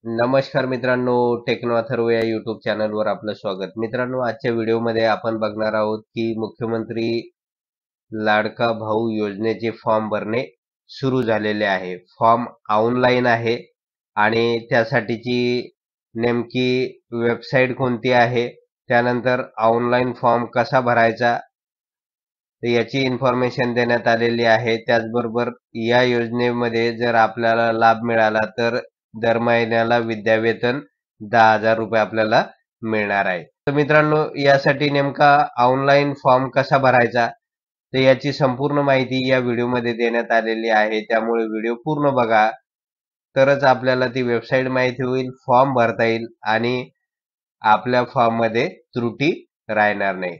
नमस्कार मित्रांनो, टेक्नो अथर्व या युट्यूब चॅनलवर आपलं स्वागत. मित्रांनो, आजच्या व्हिडिओमध्ये आपण बघणार आहोत की मुख्यमंत्री लाडका भाऊ योजनेचे फॉर्म भरणे सुरू झालेले आहे. फॉर्म ऑनलाईन आहे आणि त्यासाठीची नेमकी वेबसाईट कोणती आहे, त्यानंतर ऑनलाईन फॉर्म कसा भरायचा याची इन्फॉर्मेशन देण्यात आलेली आहे. त्याचबरोबर या योजनेमध्ये जर आपल्याला लाभ मिळाला तर दर महिन्याला विद्यावेतन 10,000 रुपये आपल्याला मिळणार आहे. तर मित्रांनो, यासाठी नेमका ऑनलाईन फॉर्म कसा भरायचा तर याची संपूर्ण माहिती या व्हिडिओमध्ये देण्यात आलेली आहे. त्यामुळे व्हिडिओ पूर्ण बघा, तरच आपल्याला ती वेबसाईट माहिती होईल, फॉर्म भरता येईल आणि आपल्या फॉर्ममध्ये त्रुटी राहणार नाही.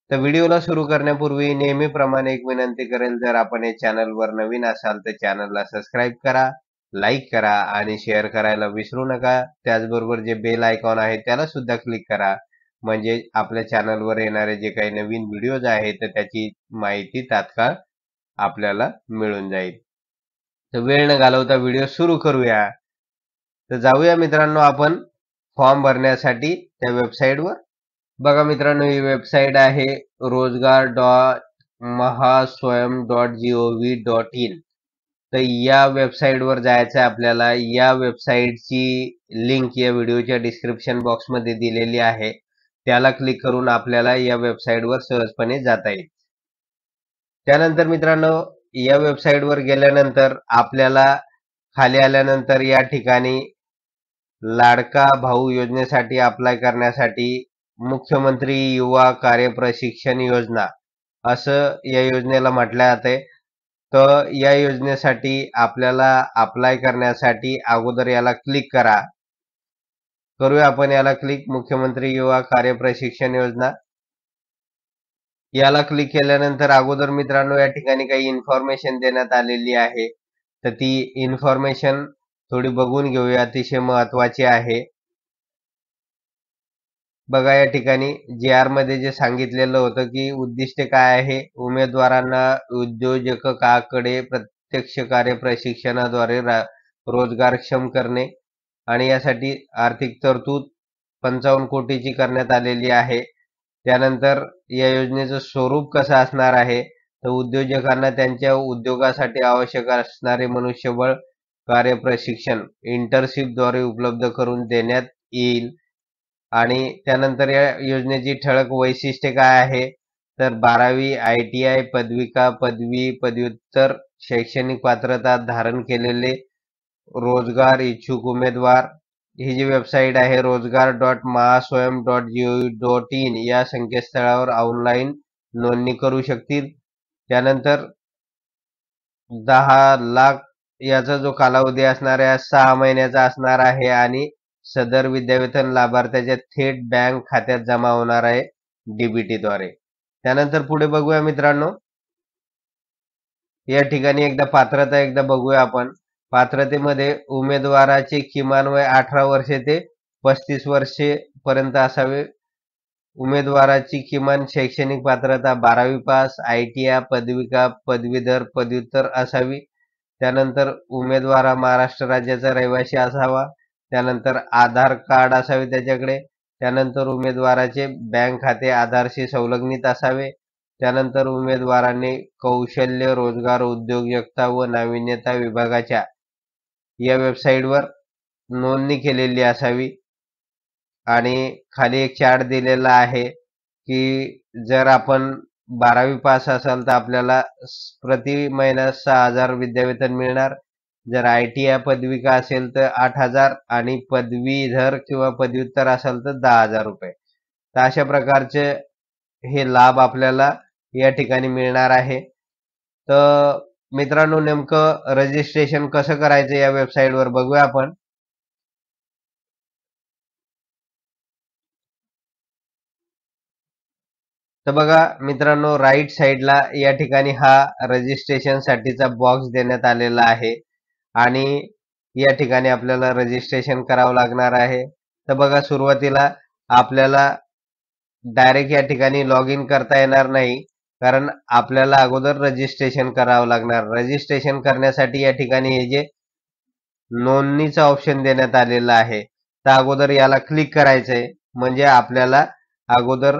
तर व्हिडिओला सुरू करण्यापूर्वी नेहमीप्रमाणे एक विनंती करेल, जर आपण या चॅनलवर नवीन असाल तर चॅनलला सबस्क्राईब करा, लाईक करा आणि शेअर करायला विसरू नका. त्याचबरोबर जे बेल आयकॉन आहे त्याला सुद्धा क्लिक करा, म्हणजे आपल्या चॅनलवर येणारे जे काही नवीन व्हिडिओज आहेत तर त्याची माहिती तात्काळ आपल्याला मिळून जाईल. तर वेळ न घालवता व्हिडिओ सुरू करूया. तर जाऊया मित्रांनो आपण फॉर्म भरण्यासाठी त्या वेबसाईटवर. बघा मित्रांनो, ही वेबसाईट आहे rozgar.mahaswayam.gov.in. तर या वेबसाईटवर जायचं आहे आपल्याला. या वेबसाईटची लिंक या व्हिडिओच्या डिस्क्रिप्शन बॉक्समध्ये दिलेली आहे. त्याला क्लिक करून आपल्याला या वेबसाईटवर सहजपणे जाता येईल. त्यानंतर मित्रांनो, या वेबसाईटवर गेल्यानंतर आपल्याला खाली आल्यानंतर या ठिकाणी लाडका भाऊ योजनेसाठी अप्लाय करण्यासाठी मुख्यमंत्री युवा कार्य प्रशिक्षण योजना असं या योजनेला म्हटलं जाते. तर या योजनेसाठी आपल्याला अप्लाय करण्यासाठी अगोदर याला क्लिक करूया आपण याला क्लिक. मुख्यमंत्री युवा कार्य प्रशिक्षण योजना याला क्लिक केल्यानंतर अगोदर मित्रांनो या ठिकाणी काही इन्फॉर्मेशन देण्यात आलेली आहे. तर ती इन्फॉर्मेशन थोडी बघून घेऊया, अतिशय महत्वाची आहे. बघा, या ठिकाणी JR मध्ये जे सांगितलेलं होतं की उद्दिष्ट काय आहे, उमेदवारांना उद्योजकाकडे प्रत्यक्ष कार्य प्रशिक्षणाद्वारे रोजगारक्षम करणे आणि यासाठी आर्थिक तरतूद 55 कोटीची करण्यात आलेली आहे. त्यानंतर या योजनेचं स्वरूप कसं असणार आहे, तर उद्योजकांना त्यांच्या उद्योगासाठी आवश्यक असणारे मनुष्यबळ कार्य प्रशिक्षण इंटर्नशिपद्वारे उपलब्ध करून देण्यात येईल. आणि त्यानंतर या योजनेची ठळक वैशिष्ट्ये काय आहे, तर 12वी ITI पदविका पदवी पदव्युत्तर शैक्षणिक पात्रता धारण केलेले रोजगार इच्छुक उमेदवार. ही जी वेबसाईट आहे rozgar.mahaswayam.gov.in या संकेतस्थळावर ऑनलाईन नोंदणी करू शकतील. त्यानंतर 10 लाख याचा जो कालावधी असणार आहे 6 महिन्याचा असणार आहे आणि सदर विद्यावेतन लाभार्थ्याच्या थेट बँक खात्यात जमा होणार आहे DBT द्वारे. त्यानंतर पुढे बघूया मित्रांनो, या ठिकाणी एकदा बघूया आपण. पात्रतेमध्ये उमेदवाराचे किमान वय 18 वर्षे ते 35 वर्षे पर्यंत असावे. उमेदवाराची किमान शैक्षणिक पात्रता 12वी पास, ITI पदविका पदवीधर पदव्युत्तर असावी. त्यानंतर उमेदवार महाराष्ट्र राज्याचा रहिवासी असावा. त्यानंतर आधार कार्ड असावे त्याच्याकडे. त्यानंतर उमेदवाराचे बँक खाते आधारशी संलग्नित असावे. त्यानंतर उमेदवाराने कौशल्य, रोजगार, उद्योजकता व नाविन्यता विभागाच्या या वेबसाईटवर नोंदणी केलेली असावी. आणि खाली एक चार्ट दिलेला आहे की जर आपण 12वी पास असाल तर आपल्याला प्रति महिना 6,000 विद्यावेतन मिळणार. जर ITI पदविका असेल तर 8,000 आणि पदवीधर किंवा पदव्युत्तर असेल तर 10,000 रुपये. तर अशा प्रकारचे हे लाभ आपल्याला या ठिकाणी मिळणार आहे. तर मित्रांनो, नेमकं रजिस्ट्रेशन कसं करायचं या वेबसाईटवर बघूया आपण. तर बघा मित्रांनो, राईट साईडला या ठिकाणी हा रजिस्ट्रेशन साठीचा बॉक्स देण्यात आलेला आहे आणि या ठिकाणी आपल्याला रजिस्ट्रेशन करावं लागणार आहे. तर बघा, सुरुवातीला आपल्याला डायरेक्ट या ठिकाणी लॉग इन करता येणार नाही, कारण आपल्याला अगोदर रजिस्ट्रेशन करावं लागणार. रजिस्ट्रेशन करण्यासाठी या ठिकाणी हे जे नोंदणीचा ऑप्शन देण्यात आलेला आहे. तर अगोदर याला क्लिक करायचंय, म्हणजे आपल्याला अगोदर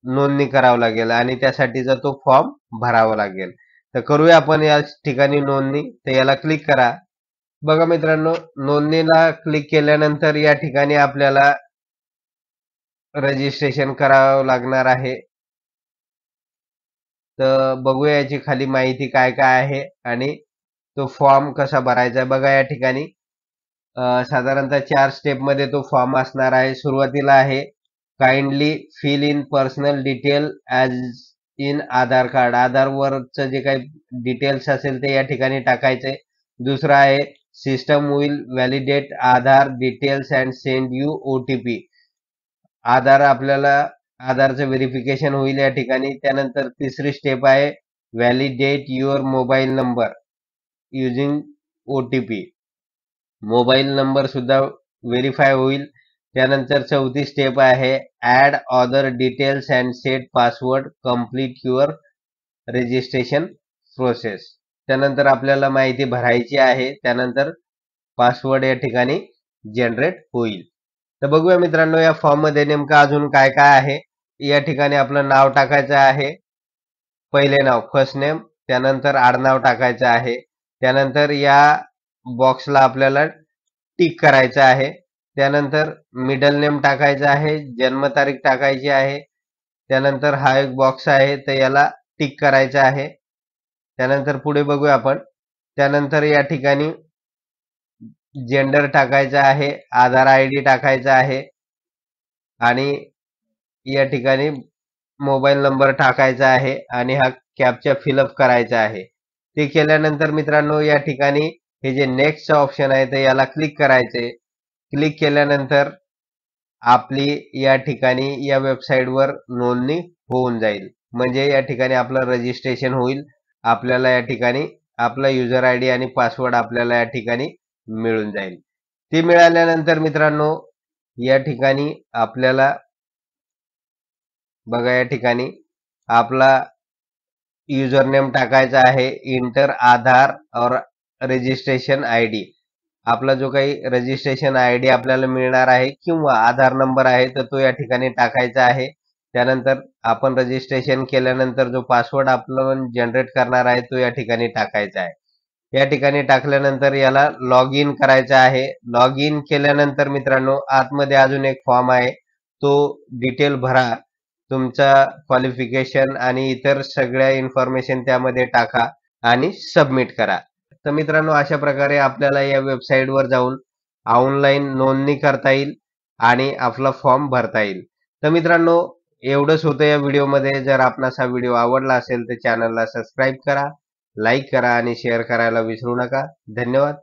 नोंदणी करावं लागेल आणि त्यासाठीचा तो फॉर्म भरावा लागेल. तर करूया आपण या ठिकाणी नोंदणी. तर याला क्लिक करा. बघा मित्रांनो, नोंदणीला क्लिक केल्यानंतर या ठिकाणी आपल्याला रजिस्ट्रेशन करावं लागणार आहे. तर बघूया याची खाली माहिती काय काय आहे आणि तो फॉर्म कसा भरायचा आहे. बघा या ठिकाणी साधारणतः 4 स्टेपमध्ये तो फॉर्म असणार आहे. सुरुवातीला आहे kindly fill in personal detail as in Aadhaar card. आधारवरचं जे काही डिटेल्स असेल ते या ठिकाणी टाकायचे. दुसरं आहे system will validate Aadhaar details and send you OTP. आधारचं व्हेरिफिकेशन होईल या ठिकाणी. त्यानंतर तिसरी स्टेप आहे validate your mobile number using OTP. Mobile number सुद्धा व्हेरीफाय होईल. त्यानंतर चौथी स्टेप आहे add other details and set password complete your registration process. त्यानंतर आपल्याला माहिती भरायची आहे. त्यानंतर पासवर्ड या ठिकाणी जनरेट होईल. तर बघूया मित्रांनो या फॉर्म मध्ये नेमकं अजून काय काय आहे. या ठिकाणी आपलं नाव टाकायचं आहे. पहिले नाव फर्स्ट नेम. त्यानंतर आडनाव टाकायचं आहे. त्यानंतर या बॉक्सला आपल्याला टिक करायचं आहे. त्यानंतर मिडल नेम टाकायचं आहे. जन्मतारीख टाकायची आहे. त्यानंतर हा एक बॉक्स आहे तर याला टिक करायचं आहे. त्यानंतर पुढे बघूया आपण. त्यानंतर या ठिकाणी जेंडर टाकायचं आहे. आधार ID टाकायचा आहे आणि या ठिकाणी मोबाईल नंबर टाकायचा आहे आणि हा कॅप्चा फिलअप करायचा आहे. ते केल्यानंतर मित्रांनो या ठिकाणी हे जे नेक्स्टचं ऑप्शन आहे तर याला क्लिक करायचे. क्लिक केल्यानंतर आपली या ठिकाणी या वेबसाईटवर नोंदणी होऊन जाईल. म्हणजे या ठिकाणी आपलं रजिस्ट्रेशन होईल. आपल्याला या ठिकाणी आपला युजर ID आणि पासवर्ड आपल्याला या ठिकाणी मिळून जाईल. ते मिळाल्यानंतर मित्रांनो या ठिकाणी आपल्याला बघा या ठिकाणी आपला युजर नेम टाकायचा आहे. इंटर आधार और रजिस्ट्रेशन ID. आपला जो काही रजिस्ट्रेशन ID आपल्याला मिळणार आहे किंवा आधार नंबर आहे तर तो या ठिकाणी टाकायचा आहे. त्यानंतर आपण रजिस्ट्रेशन केल्यानंतर जो पासवर्ड आपण जनरेट करणार आहे तो या ठिकाणी टाकायचा आहे. या ठिकाणी टाकल्यानंतर याला लॉग इन करायचं आहे. लॉग इन केल्यानंतर मित्रांनो आतमध्ये अजून एक फॉर्म आहे. तो डिटेल भरा. तुमचा क्वालिफिकेशन आणि इतर सगळ्या इन्फॉर्मेशन त्यामध्ये टाका आणि सबमिट करा. तर मित्रांनो अशा प्रकारे आपल्याला या वेबसाईटवर जाऊन ऑनलाईन नोंदणी करता येईल आणि आपला फॉर्म भरता येईल. तर मित्रांनो एवढंच होतं या व्हिडिओमध्ये. जर आपणास हा व्हिडिओ आवडला असेल तर चॅनलला सबस्क्राईब करा, लाईक करा आणि शेअर करायला विसरू नका. धन्यवाद.